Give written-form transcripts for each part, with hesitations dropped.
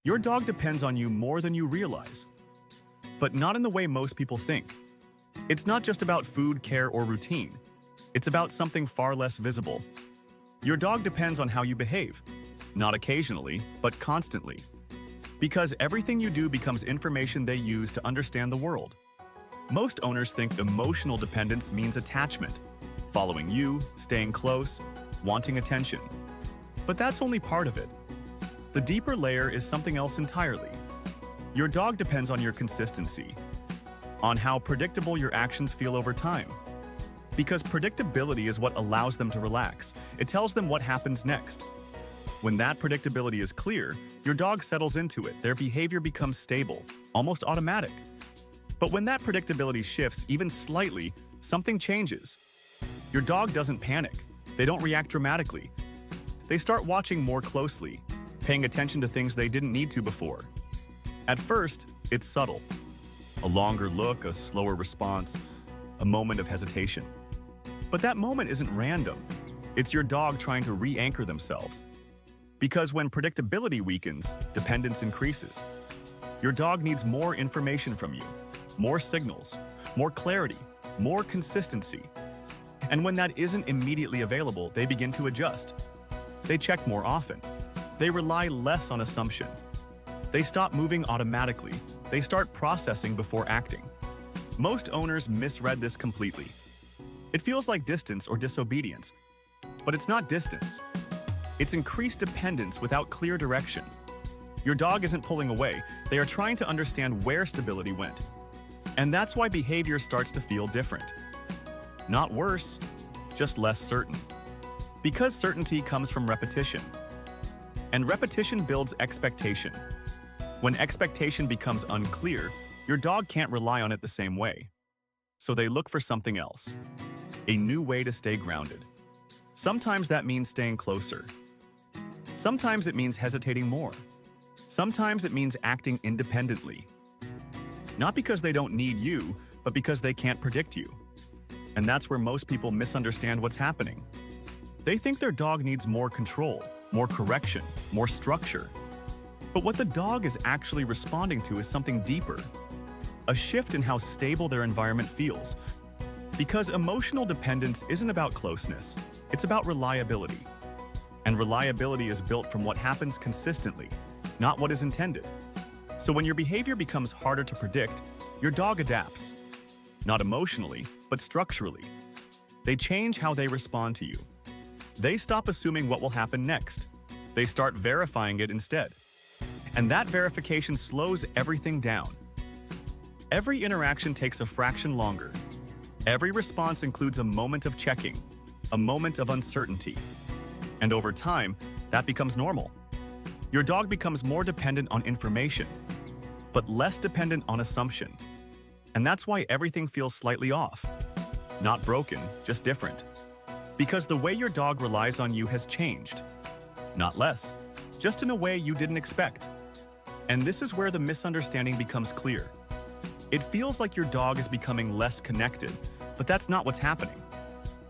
Your dog depends on you more than you realize, but not in the way most people think. It's not just about food, care, or routine. It's about something far less visible. Your dog depends on how you behave, not occasionally, but constantly. Because everything you do becomes information they use to understand the world. Most owners think emotional dependence means attachment, following you, staying close, wanting attention. But that's only part of it. The deeper layer is something else entirely. Your dog depends on your consistency, on how predictable your actions feel over time. Because predictability is what allows them to relax. It tells them what happens next. When that predictability is clear, your dog settles into it. Their behavior becomes stable, almost automatic. But when that predictability shifts even slightly, something changes. Your dog doesn't panic. They don't react dramatically. They start watching more closely, paying attention to things they didn't need to before. At first, it's subtle. A longer look, a slower response, a moment of hesitation. But that moment isn't random. It's your dog trying to re-anchor themselves. Because when predictability weakens, dependence increases. Your dog needs more information from you, more signals, more clarity, more consistency. And when that isn't immediately available, they begin to adjust. They check more often. They rely less on assumption. They stop moving automatically. They start processing before acting. Most owners misread this completely. It feels like distance or disobedience, but it's not distance. It's increased dependence without clear direction. Your dog isn't pulling away. They are trying to understand where stability went. And that's why behavior starts to feel different. Not worse, just less certain. Because certainty comes from repetition. And repetition builds expectation. When expectation becomes unclear, your dog can't rely on it the same way. So they look for something else. A new way to stay grounded. Sometimes that means staying closer. Sometimes it means hesitating more. Sometimes it means acting independently. Not because they don't need you, but because they can't predict you. And that's where most people misunderstand what's happening. They think their dog needs more control, more correction, more structure. But what the dog is actually responding to is something deeper. A shift in how stable their environment feels. Because emotional dependence isn't about closeness, it's about reliability. And reliability is built from what happens consistently, not what is intended. So when your behavior becomes harder to predict, your dog adapts. Not emotionally, but structurally. They change how they respond to you. They stop assuming what will happen next. They start verifying it instead. And that verification slows everything down. Every interaction takes a fraction longer. Every response includes a moment of checking, a moment of uncertainty. And over time, that becomes normal. Your dog becomes more dependent on information, but less dependent on assumption. And that's why everything feels slightly off. Not broken, just different. Because the way your dog relies on you has changed. Not less, just in a way you didn't expect. And this is where the misunderstanding becomes clear. It feels like your dog is becoming less connected, but that's not what's happening.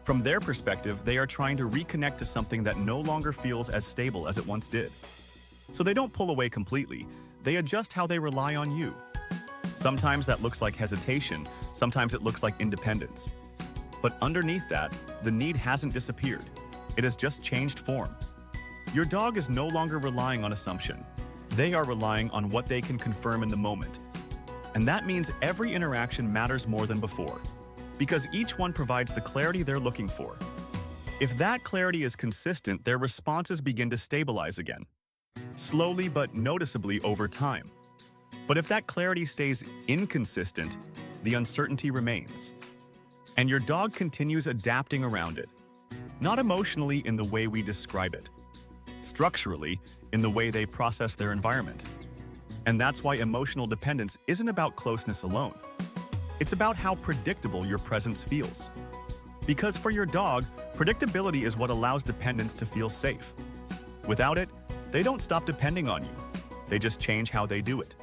From their perspective, they are trying to reconnect to something that no longer feels as stable as it once did. So they don't pull away completely, they adjust how they rely on you. Sometimes that looks like hesitation, sometimes it looks like independence. But underneath that, the need hasn't disappeared. It has just changed form. Your dog is no longer relying on assumption. They are relying on what they can confirm in the moment. And that means every interaction matters more than before, because each one provides the clarity they're looking for. If that clarity is consistent, their responses begin to stabilize again, slowly but noticeably over time. But if that clarity stays inconsistent, the uncertainty remains. And your dog continues adapting around it, not emotionally in the way we describe it, structurally in the way they process their environment. And that's why emotional dependence isn't about closeness alone. It's about how predictable your presence feels. Because for your dog, predictability is what allows dependence to feel safe. Without it, they don't stop depending on you. They just change how they do it.